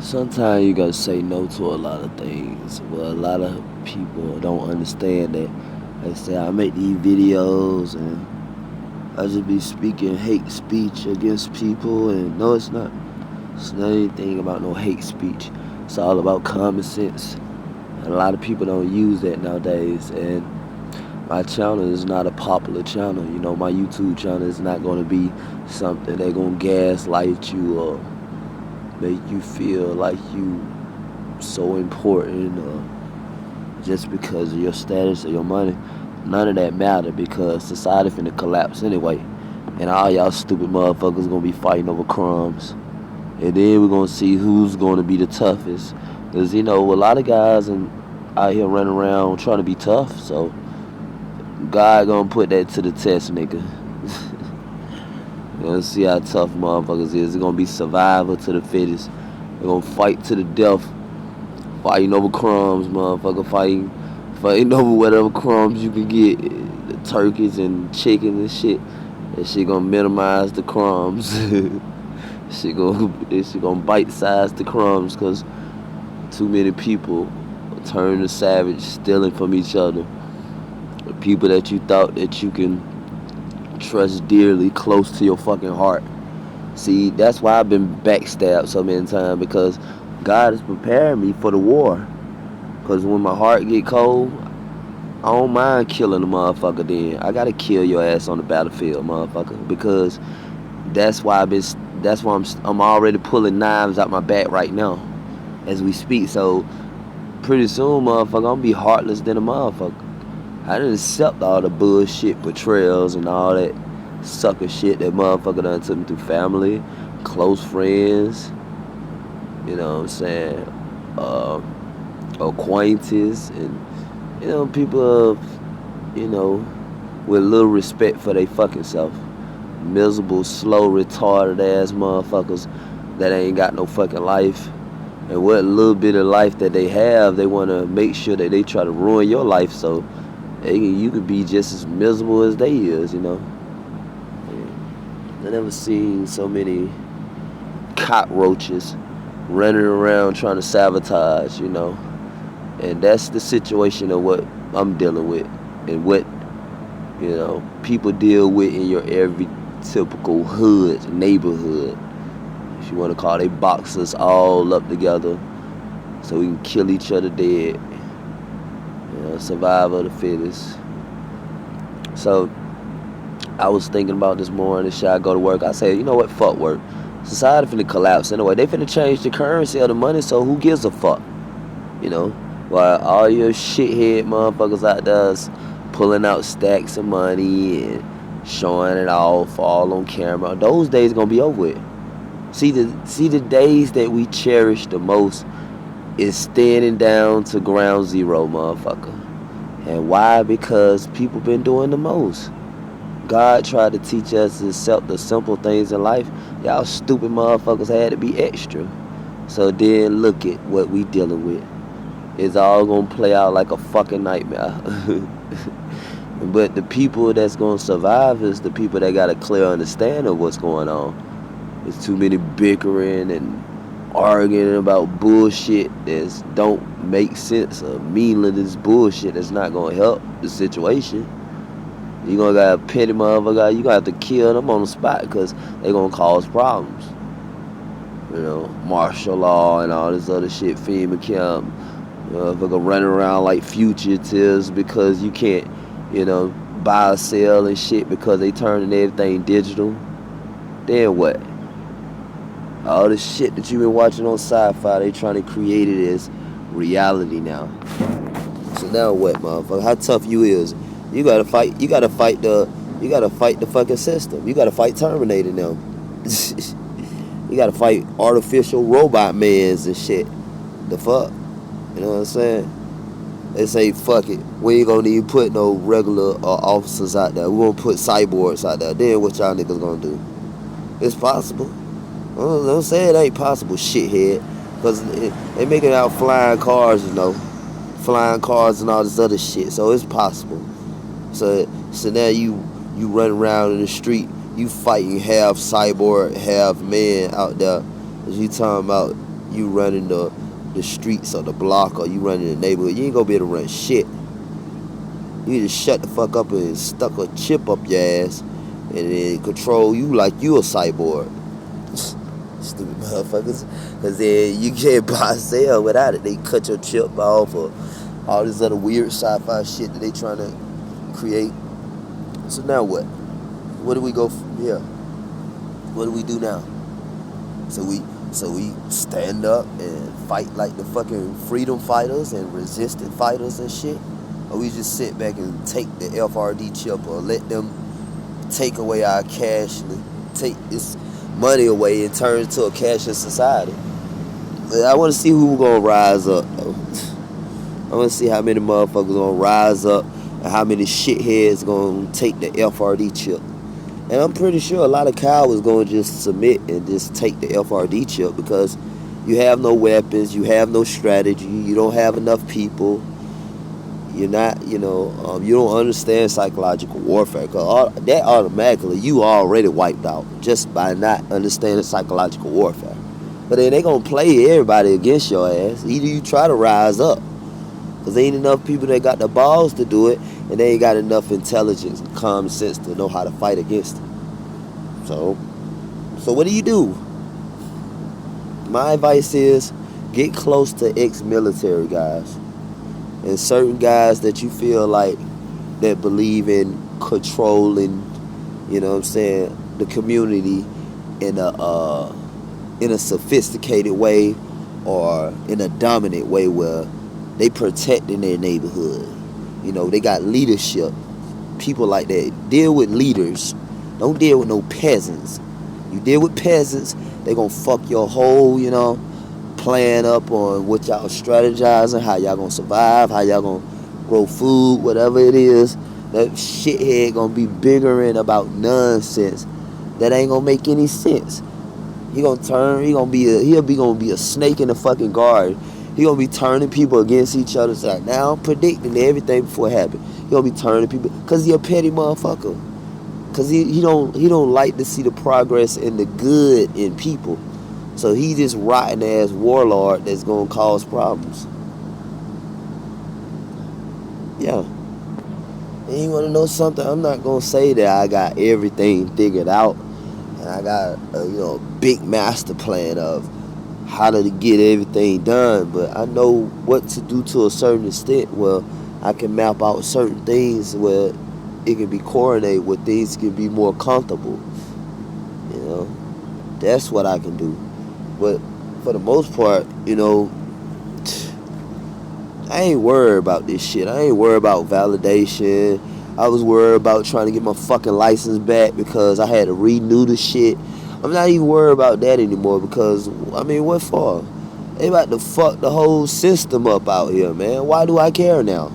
Sometimes you gotta say no to a lot of things. Well, a lot of people don't understand that. They say I make these videos and I just be speaking hate speech against people, and no, it's not. It's not anything about no hate speech. It's all about common sense. And a lot of people don't use that nowadays. And my channel is not a popular channel. You know, my YouTube channel is not going to be something they're going to gaslight you or make you feel like you so important or just because of your status or your money. None of that matter because society finna collapse anyway. And all y'all stupid motherfuckers gonna be fighting over crumbs. And then we're gonna see who's gonna be the toughest. Cause you know, a lot of guys out here running around trying to be tough, so God gonna put that to the test, nigga. You gonna see how tough motherfuckers is. It's gonna be survival to the fittest. They're gonna fight to the death. Fighting over crumbs, motherfucker. Fighting over whatever crumbs you can get. The turkeys and chicken and shit. That shit gonna minimize the crumbs. This shit gonna bite size the crumbs because too many people turn to savage, stealing from each other. The people that you thought that you can trust dearly, close to your fucking heart. See, that's why I've been backstabbed so many times because God is preparing me for the war. Because when my heart get cold, I don't mind killing a motherfucker then. I gotta kill your ass on the battlefield, motherfucker. Because that's why I'm already pulling knives out my back right now as we speak. So pretty soon, motherfucker, I'm gonna be heartless than a motherfucker. I didn't accept all the bullshit betrayals and all that sucker shit that motherfucker done took me through family, close friends, you know what I'm saying, acquaintances, and, you know, people, you know, with little respect for their fucking self. Miserable, slow, retarded ass motherfuckers that ain't got no fucking life. And what little bit of life that they have, they want to make sure that they try to ruin your life so you could be just as miserable as they is, you know. I never seen so many cockroaches running around trying to sabotage, you know. And that's the situation of what I'm dealing with and what, you know, people deal with in your every typical hood, neighborhood. If you want to call they boxers all up together so we can kill each other dead. You know, survival of the fittest. So I was thinking about this morning, should I go to work? I said, you know what, fuck work. Society finna collapse anyway. They finna change the currency of the money, so who gives a fuck? You know? While all your shithead motherfuckers out there is pulling out stacks of money and showing it off all on camera, those days gonna be over with. See the days that we cherish the most is standing down to ground zero, motherfucker. And why? Because people been doing the most. God tried to teach us to accept the simple things in life. Y'all stupid motherfuckers had to be extra. So then look at what we dealing with. It's all gonna play out like a fucking nightmare. But the people that's gonna survive is the people that got a clear understanding of what's going on. There's too many bickering and arguing about bullshit that don't make sense or meaningless bullshit that's not gonna help the situation. You gonna got a petty motherfucker, you gonna have to kill them on the spot because they gonna cause problems. You know, martial law and all this other shit, FEMA camp, motherfucker running around like fugitives because you can't, you know, buy or sell and shit because they turning everything digital. Then what? All the shit that you've been watching on sci-fi, they trying to create it as reality now. So now what, motherfucker? How tough you is? You gotta fight the fucking system. You gotta fight Terminator now. You gotta fight artificial robot mans and shit. The fuck? You know what I'm saying? They say, fuck it. We ain't gonna even put no regular officers out there. We gonna put cyborgs out there. Then what y'all niggas gonna do? It's possible. Don't say it ain't possible, shithead. Because they making out flying cars, you know. Flying cars and all this other shit. So it's possible. So now you run around in the street, you fighting half cyborg, half man out there. You talking about you running the streets or the block or you running the neighborhood, you ain't gonna be able to run shit. You just shut the fuck up and stuck a chip up your ass and then control you like you a cyborg. Stupid motherfuckers. Cause then you can't buy a sale without it. They cut your chip off or all this other weird sci-fi shit that they trying to create. So now what? Where do we go from here? What do we do now? So we stand up and fight like the fucking freedom fighters and resistant fighters and shit? Or we just sit back and take the FRD chip or let them take away our cash and take this money away and turn it to a cashless society? I want to see who gonna rise up. I want to see how many motherfuckers gonna rise up and how many shitheads gonna take the FRD chip. And I'm pretty sure a lot of cowards gonna just submit and just take the FRD chip because you have no weapons, you have no strategy, you don't have enough people. You're not, you don't understand psychological warfare. Cause that automatically, you already wiped out just by not understanding psychological warfare. But then they gonna play everybody against your ass. Either you try to rise up, cause there ain't enough people that got the balls to do it, and they ain't got enough intelligence and common sense to know how to fight against it. So what do? My advice is get close to ex-military guys. And certain guys that you feel like that believe in controlling, the community in a sophisticated way or in a dominant way where they protecting their neighborhood. They got leadership. People like that. Deal with leaders. Don't deal with no peasants. You deal with peasants, they gonna fuck your whole, plan up on what y'all strategizing, how y'all gonna survive, how y'all gonna grow food, whatever it is. That shithead gonna be bickering about nonsense that ain't gonna make any sense. He'll be a snake in the fucking garden. He gonna be turning people against each other. So now I'm predicting everything before it happened. He gonna be turning people because he a petty motherfucker. Cause he don't like to see the progress and the good in people. So he this rotten ass warlord that's gonna cause problems. Yeah. And you wanna know something? I'm not gonna say that I got everything figured out and I got a big master plan of how to get everything done, but I know what to do to a certain extent where I can map out certain things where it can be coordinated, where things can be more comfortable. That's what I can do. But for the most part, I ain't worried about this shit. I ain't worried about validation. I was worried about trying to get my fucking license back because I had to renew the shit. I'm not even worried about that anymore because, what for? They about to fuck the whole system up out here, man. Why do I care now?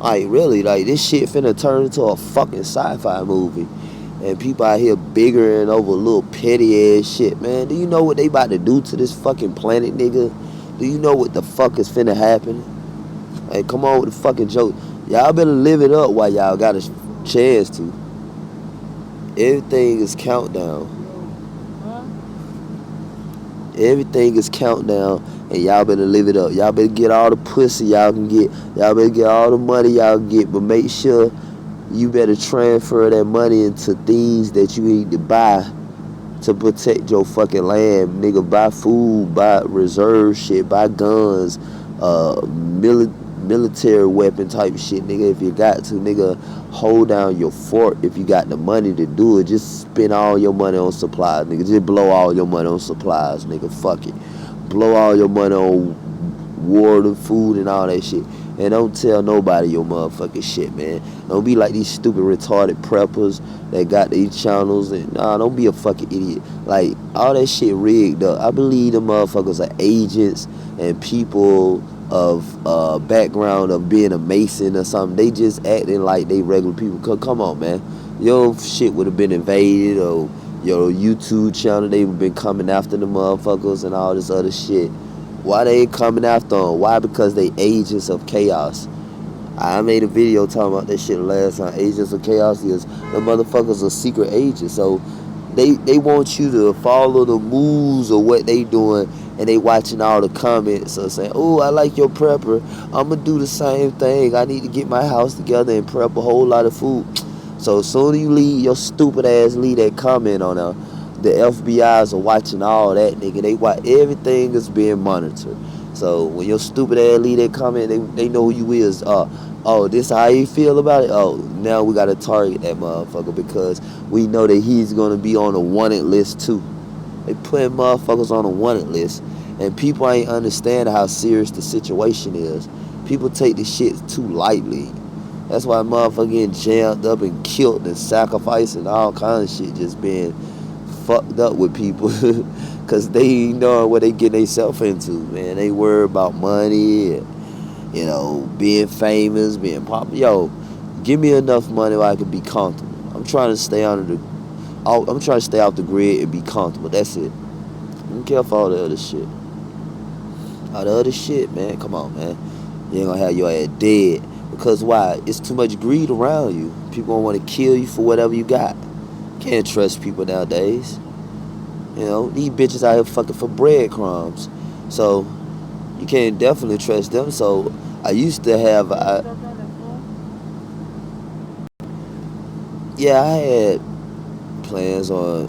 Really, this shit finna turn into a fucking sci-fi movie. And people out here bickering over little petty ass shit, man. Do you know what they about to do to this fucking planet, nigga? Do you know what the fuck is finna happen? Hey, come on with the fucking joke. Y'all better live it up while y'all got a chance to. Everything is countdown. Everything is countdown, and y'all better live it up. Y'all better get all the pussy y'all can get. Y'all better get all the money y'all can get, but make sure you better transfer that money into things that you need to buy to protect your fucking land, nigga. Buy food, buy reserve shit, buy guns, military weapon type shit, nigga. If you got to, nigga, hold down your fort. If you got the money to do it, just spend all your money on supplies, nigga. Just blow all your money on supplies, nigga. Fuck it. Blow all your money on water, food, and all that shit. And don't tell nobody your motherfucking shit, man. Don't be like these stupid retarded preppers that got these channels. And don't be a fucking idiot. Like, all that shit rigged up. I believe the motherfuckers are agents and people of background of being a Mason or something. They just acting like they regular people. Come on, man. Your shit would have been invaded, or your YouTube channel, they would have been coming after the motherfuckers and all this other shit. Why they ain't coming after them? Why? Because they agents of chaos. I made a video talking about that shit last time. Agents of chaos is the motherfuckers are secret agents. So They want you to follow the moves of what they doing, and they watching all the comments. So saying, "Oh, I like your prepper. I'm gonna do the same thing. I need to get my house together and prep a whole lot of food." So as soon as you leave your stupid ass leave that comment on there, the FBI's are watching all that, nigga. They watch everything is being monitored. So when your stupid ass leave that comment, they know who you is. Oh, this how you feel about it? Oh, now we gotta target that motherfucker because we know that he's gonna be on the wanted list too. They putting motherfuckers on the wanted list, and people ain't understand how serious the situation is. People take this shit too lightly. That's why motherfuckers getting jammed up and killed and sacrificed and all kinds of shit just being fucked up with people because they ain't knowing what they getting themselves into, man. They worry about money and, being famous, being popular. Yo, give me enough money where I can be comfortable. I'm trying to stay I'm trying to stay off the grid and be comfortable. That's it. I don't care for all the other shit. All the other shit, man. Come on, man. You ain't gonna have your ass dead. Because why? It's too much greed around you. People don't want to kill you for whatever you got. Can't trust people nowadays. These bitches out here fucking for breadcrumbs. So you can't definitely trust them. So I used to have, yeah, I had plans on,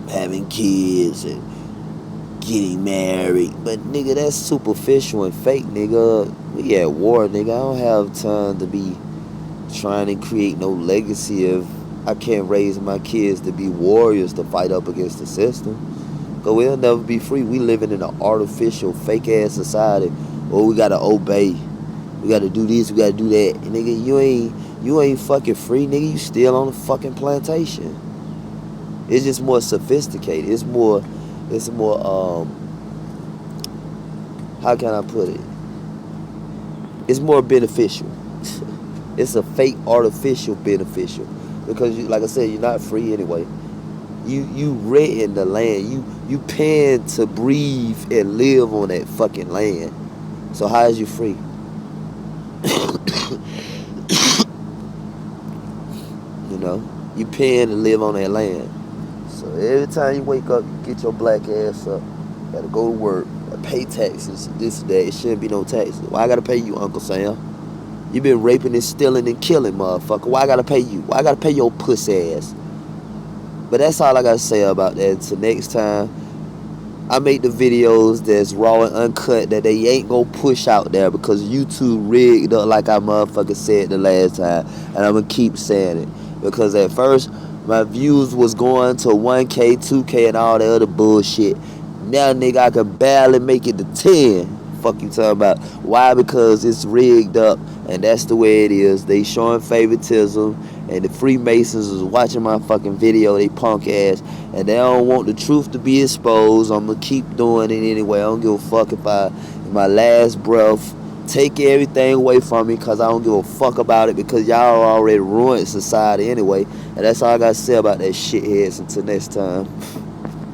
having kids and getting married. But nigga, that's superficial and fake, nigga. We at war, nigga. I don't have time to be trying to create no legacy if I can't raise my kids to be warriors to fight up against the system. Cause we'll never be free. We living in an artificial, fake ass society where we gotta obey. We gotta do this, we gotta do that. And nigga, you ain't fucking free, nigga. You still on the fucking plantation. It's just more sophisticated. It's more how can I put it? It's more beneficial. It's a fake artificial beneficial. Because like I said, you're not free anyway. You renting the land. You paying to breathe and live on that fucking land. So how is you free? You paying to live on that land. So every time you wake up, you get your black ass up. Gotta go to work. Pay taxes. This and that. It shouldn't be no taxes. Why I gotta pay you, Uncle Sam? You been raping and stealing and killing, motherfucker. Why I gotta pay you? Why I gotta pay your pussy ass? But that's all I gotta say about that. Until next time, I make the videos that's raw and uncut that they ain't gonna push out there because YouTube rigged up like I motherfucker said the last time. And I'm gonna keep saying it. Because at first, my views was going to 1K, 2K, and all that other bullshit. Now, nigga, I can barely make it to 10. Fuck you talking about. Why? Because it's rigged up, and that's the way it is. They showing favoritism, and the Freemasons is watching my fucking video, they punk ass, and they don't want the truth to be exposed. I'm gonna keep doing it anyway. I don't give a fuck if in my last breath, take everything away from me, because I don't give a fuck about it, because y'all already ruined society anyway. And that's all I gotta say about that shitheads. Until next time.